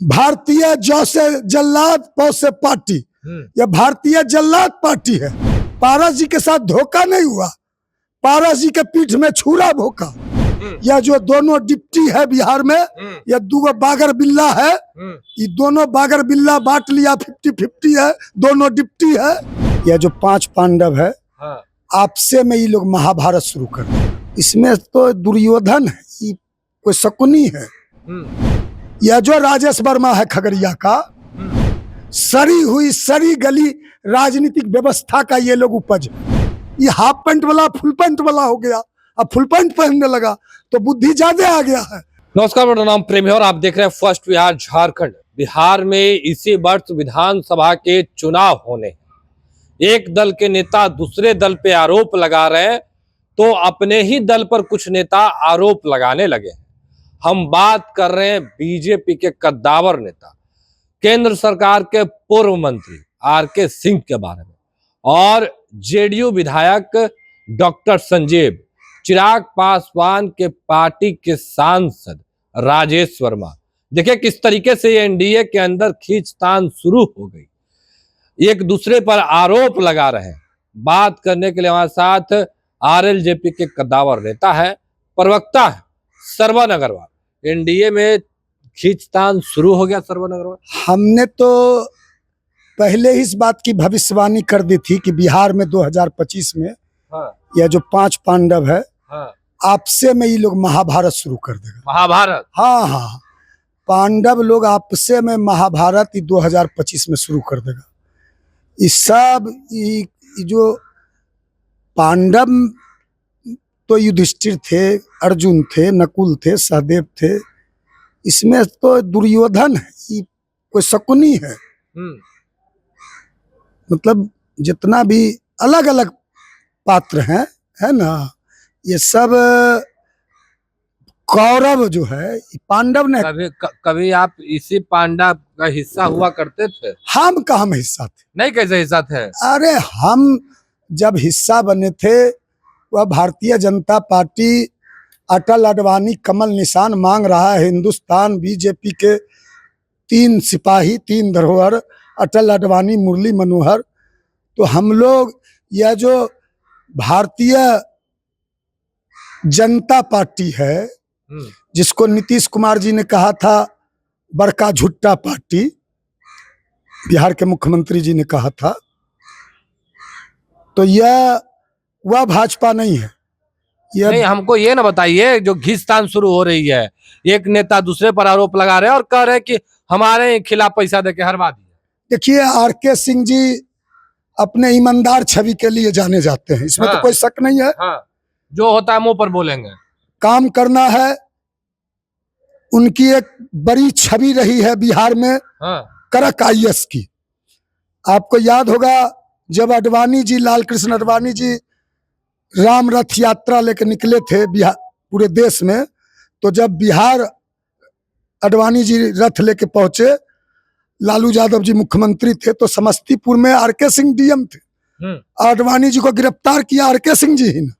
भारतीय जैसे जल्लाद pause party, यह भारतीय जल्लाद पार्टी है। पारस जी के साथ धोखा नहीं हुआ, पारस जी के पीठ में छुरा भोका। यह जो दोनों डिप्टी है बिहार में, यह दो बागर बिल्ला है, ये दोनों बागर बिल्ला बांट लिया, 50-50 है, दोनों डिप्टी है। यह जो 5 पांडव है, आपसे में ये लोग महाभारत शुरू कर दिए। इसमें तो दुर्योधन है, ये कोई शकुनी है। यह जो राजेश वर्मा है खगड़िया का, सड़ी हुई सड़ी गली राजनीतिक व्यवस्था का ये लोग उपज है। ये हाफ पैंट वाला फुल पैंट वाला हो गया, अब फुल पैंट पहनने लगा तो बुद्धि ज्यादा आ गया है। नमस्कार, मेरा नाम प्रेमी और आप देख रहे हैं फर्स्ट बिहार झारखंड। बिहार में इसी वर्ष विधानसभा के चुनाव होने, एक दल के नेता दूसरे दल पे आरोप लगा रहे हैं तो अपने ही दल पर कुछ नेता आरोप लगाने लगे हैं। हम बात कर रहे हैं बीजेपी के कद्दावर नेता, केंद्र सरकार के पूर्व मंत्री आरके सिंह के बारे में, और जेडीयू विधायक डॉक्टर संजीव, चिराग पासवान के पार्टी के सांसद राजेश वर्मा। देखिए किस तरीके से एनडीए के अंदर खींचतान शुरू हो गई, एक दूसरे पर आरोप लगा रहे हैं। बात करने के लिए हमारे साथ आरएलजेपी के कद्दावर नेता है, प्रवक्ता है सरवन अग्रवाल। एनडीए में खींचतान शुरू हो गया सरवन अग्रवाल। हमने तो पहले ही इस बात की भविष्यवाणी कर दी थी कि बिहार में 2025 में यह जो 5 पांडव है, आपसे में ये लोग महाभारत शुरू कर देगा। महाभारत? हाँ, पांडव लोग आपसे में महाभारत 2025 में शुरू कर देगा। ये सब ये जो पांडव तो युधिष्ठिर थे, अर्जुन थे, नकुल थे, सहदेव थे, इसमें तो दुर्योधन है, ये कोई शकुनी है। मतलब जितना भी अलग अलग पात्र हैं, है ना, ये सब कौरव जो है पांडव ने। कभी आप इसी पांडव का हिस्सा हुआ करते थे? हम कहाँ में हिस्सा थे? नहीं, कैसे हिस्सा थे? अरे हम जब हिस्सा बने थे वह भारतीय जनता पार्टी, अटल अडवाणी कमल निशान मांग रहा है हिंदुस्तान, बीजेपी के 3 सिपाही 3 धरोहर, अटल अडवाणी मुरली मनोहर। तो हम लोग यह जो भारतीय जनता पार्टी है, जिसको नीतीश कुमार जी ने कहा था बड़का झुट्टा पार्टी, बिहार के मुख्यमंत्री जी ने कहा था, तो यह वह भाजपा नहीं है। नहीं, हमको ये ना बताइए, जो खींचतान शुरू हो रही है, एक नेता दूसरे पर आरोप लगा रहे हैं और कह रहे हैं कि हमारे खिलाफ पैसा देके हरवा दिया। देखिए, आरके सिंह जी अपने ईमानदार छवि के लिए जाने जाते हैं, इसमें तो कोई शक नहीं है। जो होता है मुंह पर बोलेंगे, काम करना है। उनकी एक बड़ी छवि रही है बिहार में, करक आईएएस की। आपको याद होगा जब अडवाणी जी, लाल कृष्ण अडवाणी जी राम रथ यात्रा लेकर निकले थे बिहार पूरे देश में, तो जब बिहार अडवाणी जी रथ लेके पहुंचे, लालू यादव जी मुख्यमंत्री थे, तो समस्तीपुर में आरके सिंह डीएम थे। अडवाणी जी को गिरफ्तार किया आरके सिंह जी ही ने।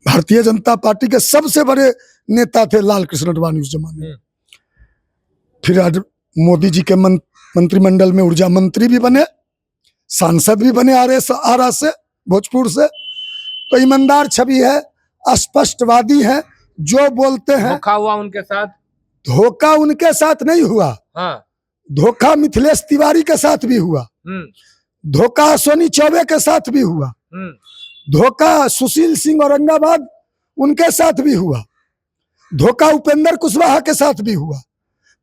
भारतीय जनता पार्टी के सबसे बड़े नेता थे लाल कृष्ण अडवाणी उस जमाने में। फिर मोदी जी के मंत्रिमंडल में ऊर्जा मंत्री भी बने, सांसद भी बने आरा से, भोजपुर से। तो ईमानदार छवि है, स्पष्टवादी है, जो बोलते हैं। धोखा हुआ उनके साथ? धोखा उनके साथ नहीं हुआ, धोखा मिथिलेश तिवारी के साथ भी हुआ, धोखा सोनी चौबे के साथ भी हुआ, धोखा सुशील सिंह औरंगाबाद उनके साथ भी हुआ, धोखा उपेंद्र कुशवाहा के साथ भी हुआ,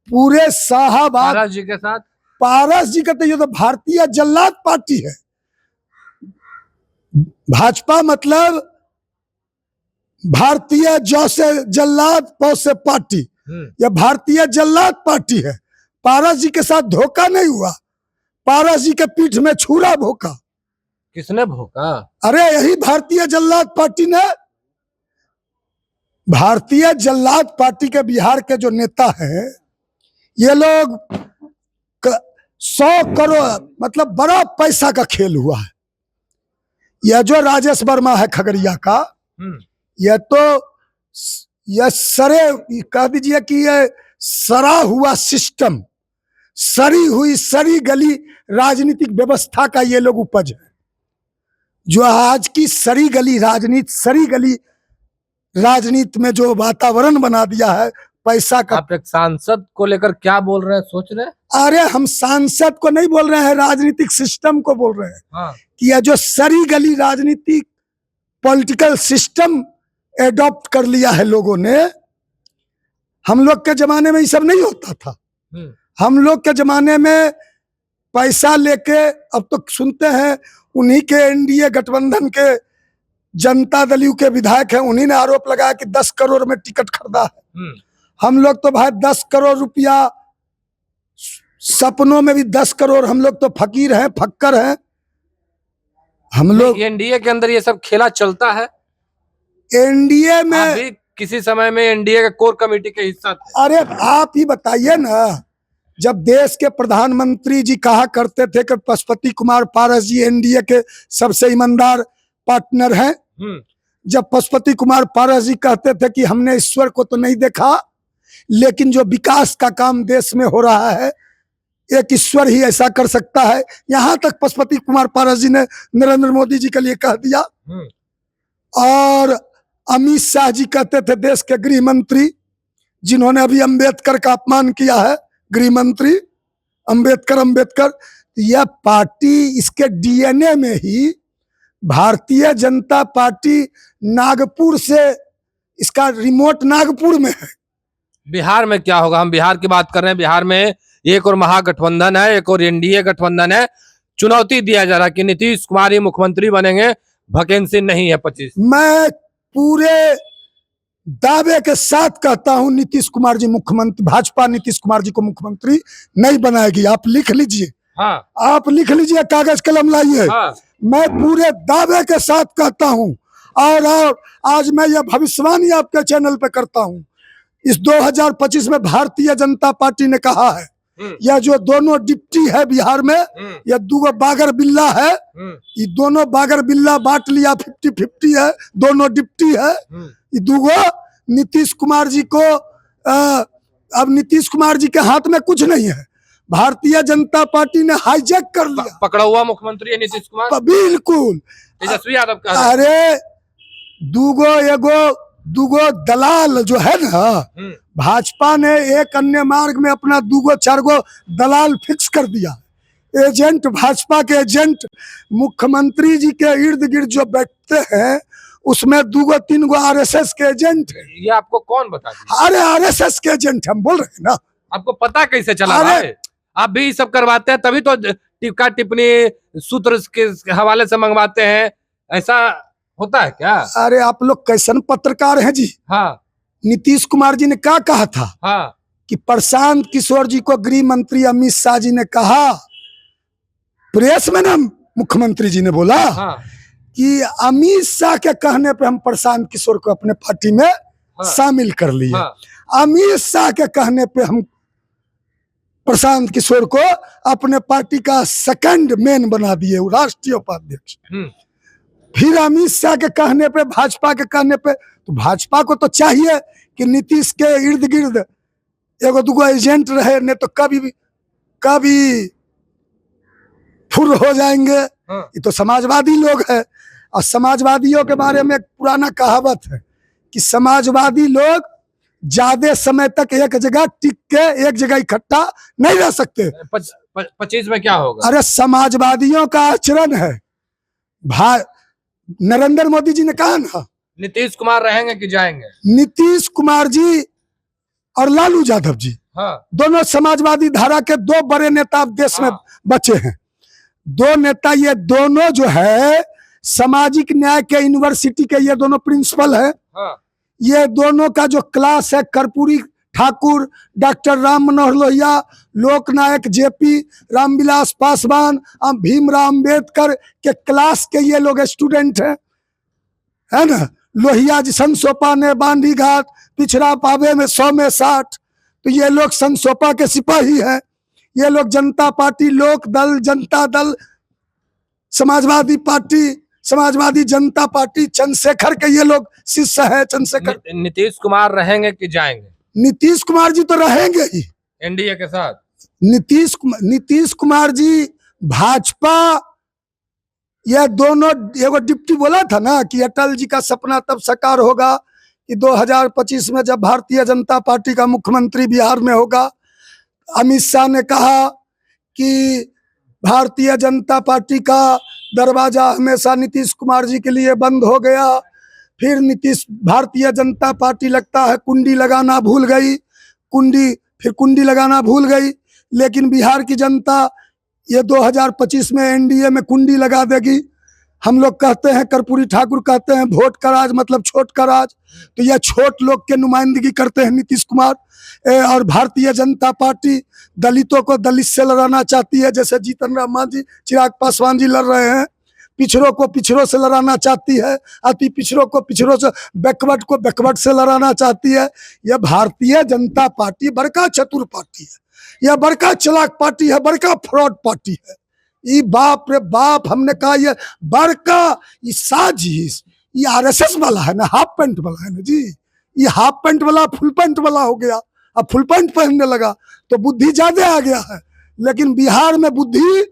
पूरे शाहबाद पारस जी के साथ। पारस जी कहते, ये तो भारतीय जल्लाद पार्टी है। भाजपा मतलब भारतीय जैसे जल्लाद पौसे पार्टी, यह भारतीय जल्लाद पार्टी है। पारस जी के साथ धोखा नहीं हुआ, पारस जी के पीठ में छुरा भोका। किसने भोका? अरे यही भारतीय जल्लाद पार्टी ने। भारतीय जल्लाद पार्टी के बिहार के जो नेता हैं, ये लोग 100 करोड़ मतलब बड़ा पैसा का खेल हुआ है। यह जो राजेश वर्मा है खगड़िया का, यह तो यह सरे कह दीजिए कि ये सड़ा हुआ सिस्टम, सड़ी हुई सड़ी गली राजनीतिक व्यवस्था का ये लोग उपज है। जो आज की सड़ी गली राजनीति में जो वातावरण बना दिया है पैसा का। आप एक सांसद को लेकर क्या बोल रहे हैं, सोच रहे हैं? अरे हम सांसद को नहीं बोल रहे हैं, राजनीतिक सिस्टम को बोल रहे हैं। हाँ। कि यह जो सड़ी गली राजनीतिक पॉलिटिकल सिस्टम एडॉप्ट कर लिया है लोगों ने। हम लोग के जमाने में ये सब नहीं होता था। हम लोग के जमाने में पैसा लेके, अब तो सुनते हैं उन्हीं के एनडीए गठबंधन के जनता दल के विधायक हैं, उन्हीं ने आरोप लगाया कि 10 करोड़ में टिकट खरीदा है। हम लोग तो भाई 10 करोड़ रुपया सपनों में भी 10 करोड़, हम लोग तो फकीर हैं, फक्कर हैं। हम लोग एनडीए के अंदर ये सब खेला चलता है। एनडीए में आप भी किसी समय में एनडीए के कोर कमेटी के हिस्सा थे। अरे आप ही बताइए ना, जब देश के प्रधानमंत्री जी कहा करते थे कि पशुपति कुमार पारस जी एनडीए के सबसे ईमानदार पार्टनर हैं, जब पशुपति कुमार पारस जी कहते थे कि हमने ईश्वर को तो नहीं देखा, लेकिन जो विकास का काम देश में हो रहा है एक ईश्वर ही ऐसा कर सकता है, यहां तक पशुपति कुमार पारस जी ने नरेंद्र मोदी जी के लिए कह दिया। और अमित शाह जी कहते थे, देश के गृह मंत्री जिन्होंने अभी अंबेडकर का अपमान किया है, गृह मंत्री अंबेडकर। यह पार्टी, इसके डीएनए में ही भारतीय जनता पार्टी नागपुर से, इसका रिमोट नागपुर में है। बिहार में क्या होगा? हम बिहार की बात कर रहे हैं। बिहार में एक और महागठबंधन है, एक और एनडीए गठबंधन है। चुनौती दिया जा रहा है कि नीतीश कुमार ही मुख्यमंत्री बनेंगे, वैकेंसी नहीं है 25। मैं पूरे दावे के साथ कहता हूं नीतीश कुमार जी मुख्यमंत्री, भाजपा नीतीश कुमार जी को मुख्यमंत्री नहीं बनाएगी। आप लिख लीजिए। हाँ। आप लिख लीजिए, कागज कलम लाइए। हाँ। मैं पूरे दावे के साथ कहता हूं, और आज मैं यह भविष्यवाणी आपके चैनल पे करता हूं। इस 2025 में भारतीय जनता पार्टी ने कहा है, यह जो दोनों डिप्टी है बिहार में, यह दो बागर बिल्ला है, ये दोनों बागर बिल्ला बांट लिया, 50-50 है, दोनों डिप्टी है। ये दूगो नीतीश कुमार जी को, अब नीतीश कुमार जी के हाथ में कुछ नहीं है, भारतीय जनता पार्टी ने हाईजैक कर लिया। पकड़ा हुआ मुख्यमंत्री है नीतीश कुमार, बिल्कुल। तेजस्वी यादव का। अरे दूगो दलाल जो है ना, भाजपा ने एक अन्य मार्ग में अपना 2-4 दलाल फिक्स कर दिया। एजेंट, भाजपा के एजेंट मुख्यमंत्री जी के इर्द गिर्द जो बैठते हैं, उसमें 2-3 आरएसएस के एजेंट है। ये आपको कौन बता दिया? अरे आरएसएस के एजेंट हम बोल रहे हैं ना। आपको पता कैसे चला? भाई आप भी सब करवाते हैं, तभी तो टिक्का टिप्पणी सूत्र के हवाले से मंगवाते हैं। ऐसा होता है क्या? अरे आप लोग कैसन पत्रकार हैं जी। हाँ। नीतीश कुमार जी ने क्या कहा था? हाँ। कि प्रशांत किशोर जी को गृह मंत्री अमित शाह जी ने कहा, प्रेस में ना मुख्यमंत्री जी ने बोला, हाँ, कि अमित शाह के कहने पे हम प्रशांत किशोर को अपने पार्टी में शामिल कर लिए। अमित शाह के कहने पे हम प्रशांत किशोर को अपने पार्टी का सेकंड मेन बना दिए, राष्ट्रीय उपाध्यक्ष। फिर अमित शाह के कहने पे, भाजपा के कहने पे, तो भाजपा को तो चाहिए कि नीतीश के इर्द गिर्द 1-2 एजेंट रहे, नहीं तो कभी फुर हो जाएंगे। ये तो समाजवादी लोग हैं, और समाजवादियों के बारे में एक पुराना कहावत है कि समाजवादी लोग ज्यादा समय तक एक जगह टिक के एक जगह इकट्ठा नहीं रह सकते। 25 में क्या होगा? अरे समाजवादियों का आचरण है, नरेंद्र मोदी जी ने कहा ना, नीतीश कुमार रहेंगे कि जाएंगे? नीतीश कुमार जी और लालू यादव जी, दोनों समाजवादी धारा के 2 बड़े नेता देश में बचे हैं। 2 नेता, ये दोनों जो है सामाजिक न्याय के यूनिवर्सिटी के ये दोनों प्रिंसिपल है। ये दोनों का जो क्लास है, कर्पूरी ठाकुर, डॉक्टर राम मनोहर लोहिया, लोकनायक जेपी, रामविलास पासवान, भीमराव अंबेडकर के क्लास के ये लोग स्टूडेंट हैं, है ना। लोहिया जी संसोपा ने बांधी घाट, पिछड़ा पावे में 100 में 60, तो ये लोग संसोपा के सिपाही हैं। ये लोग जनता पार्टी, लोक दल, जनता दल, समाजवादी पार्टी, समाजवादी जनता पार्टी, चंद्रशेखर के ये लोग शिष्य है। चंद्रशेखर। नीतीश कुमार रहेंगे कि जाएंगे? नीतीश कुमार जी तो रहेंगे ही। एनडीए के साथ नीतीश कुमार जी भाजपा, यह दोनों, एगो डिप्टी बोला था ना कि अटल जी का सपना तब साकार होगा कि 2025 में जब भारतीय जनता पार्टी का मुख्यमंत्री बिहार में होगा। अमित शाह ने कहा कि भारतीय जनता पार्टी का दरवाजा हमेशा नीतीश कुमार जी के लिए बंद हो गया। फिर भारतीय जनता पार्टी लगता है कुंडी लगाना भूल गई, फिर कुंडी लगाना भूल गई। लेकिन बिहार की जनता ये 2025 में एनडीए में कुंडी लगा देगी। हम लोग कहते हैं, कर्पूरी ठाकुर कहते हैं, वोट का राज मतलब छोट का राज। तो यह छोट लोग के नुमाइंदगी करते हैं नीतीश कुमार। और भारतीय जनता पार्टी दलितों को दलित से लड़ाना चाहती है, जैसे जीतन राम मांझी, चिराग पासवान जी लड़ रहे हैं। पिछड़ों को पिछड़ों से लड़ाना चाहती है, अति पिछड़ों को पिछड़ों से, बैकवर्ड को बैकवर्ड से लड़ाना चाहती है। यह भारतीय जनता पार्टी बड़का चतुर पार्टी है, यह बड़का चालाक पार्टी है, बड़का फ्रॉड पार्टी है। ये बाप रे बाप, हमने कहा ये बड़का, ये साजिश, ये आरएसएस वाला है ना, हाफ पैंट वाला है ना जी। ये हाफ पैंट वाला फुल पैंट वाला हो गया, अब फुल पैंट पहनने लगा तो बुद्धि ज्यादा आ गया है। लेकिन बिहार में बुद्धि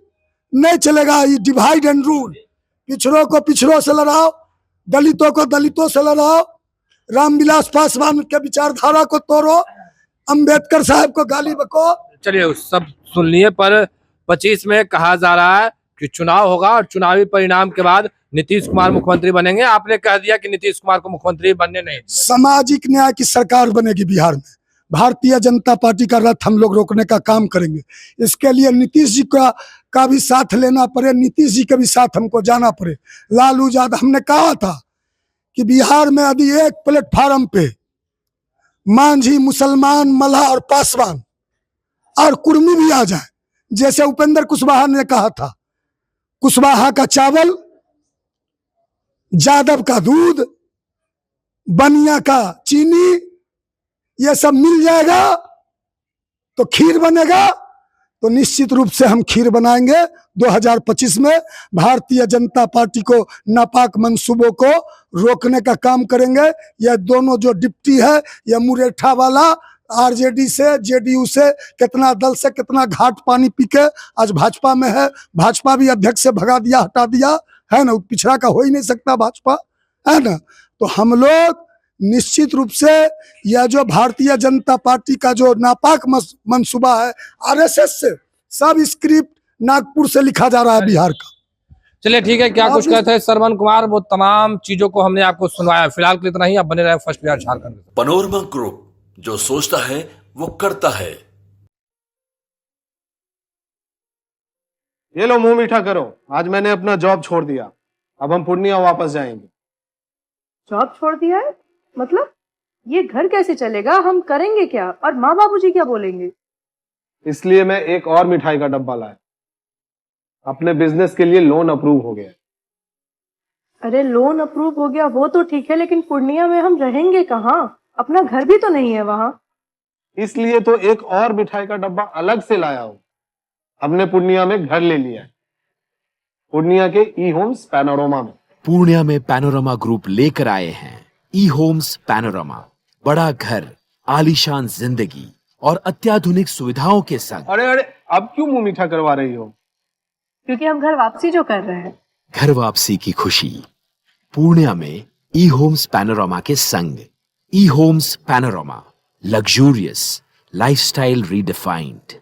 नहीं चलेगा, ये डिवाइड एंड रूल। पिछड़ों को पिछड़ों से लड़ाओ, दलितों को दलितों से लड़ाओ, रामविलास पासवान के विचारधारा को तोड़ो, अंबेडकर साहब को गाली बको। चलिए उस सब सुन लिए, पर 25 में कहा जा रहा है कि चुनाव होगा और चुनावी परिणाम के बाद नीतीश कुमार मुख्यमंत्री बनेंगे। आपने कह दिया कि नीतीश कुमार को मुख्यमंत्री बनने नहीं। सामाजिक न्याय की सरकार बनेगी बिहार में। भारतीय जनता पार्टी का रथ हम लोग रोकने का काम करेंगे। इसके लिए नीतीश जी का भी साथ लेना पड़े, नीतीश जी के भी साथ हमको जाना पड़े। लालू यादव, हमने कहा था कि बिहार में यदि एक प्लेटफार्म पे मांझी, मुसलमान, मल्लाह और पासवान और कुर्मी भी आ जाए, जैसे उपेंद्र कुशवाहा ने कहा था, कुशवाहा का चावल, यादव का दूध, बनिया का चीनी, ये सब मिल जाएगा तो खीर बनेगा। तो निश्चित रूप से हम खीर बनाएंगे 2025 में। भारतीय जनता पार्टी को नापाक मंसूबों को रोकने का काम करेंगे। यह दोनों जो डिप्टी है, यह मुरेठा वाला आरजेडी से, जेडीयू से, कितना दल से कितना घाट पानी पी के आज भाजपा में है। भाजपा भी अध्यक्ष से भगा दिया, हटा दिया है ना, पिछड़ा का हो ही नहीं सकता भाजपा, है ना। तो हम लोग निश्चित रूप से यह जो भारतीय जनता पार्टी का जो नापाक मंसूबा है, आरएसएस से सब स्क्रिप्ट नागपुर से लिखा जा रहा है बिहार का। चलिए ठीक है, क्या कुछ कहते हैं श्रवण कुमार, वो तमाम चीजों को हमने आपको सुनवाया। फिलहाल के लिए इतना ही, आप बने रहे first Bihar Jharkhand. Panorama group, जो सोचता है वो करता है। ये लो मुंह मीठा करो, आज मैंने अपना जॉब छोड़ दिया, अब हम पूर्णिया वापस जाएंगे। जॉब छोड़ दिया है मतलब? ये घर कैसे चलेगा, हम करेंगे क्या, और माँ बाबूजी क्या बोलेंगे? इसलिए मैं एक और मिठाई का डब्बा लाया। अपने बिजनेस के लिए लोन अप्रूव हो गया। अरे लोन अप्रूव हो गया वो तो ठीक है, लेकिन पूर्णिया में हम रहेंगे कहाँ? अपना घर भी तो नहीं है वहाँ। इसलिए तो एक और मिठाई का डब्बा अलग से लाया हूँ। हमने पूर्णिया में घर ले लिया है, पूर्णिया के ई होम्स पैनोरमा में। पूर्णिया में पैनोरमा ग्रुप लेकर आए हैं ई होम्स पैनोरमा। बड़ा घर, आलीशान जिंदगी और अत्याधुनिक सुविधाओं के संग। अरे अरे, अब क्यों मुंह मीठा करवा रही हो? क्योंकि हम घर वापसी जो कर रहे हैं। घर वापसी की खुशी पूर्णिया में ई होम्स पैनोरमा के संग। E homes panorama, luxurious lifestyle redefined.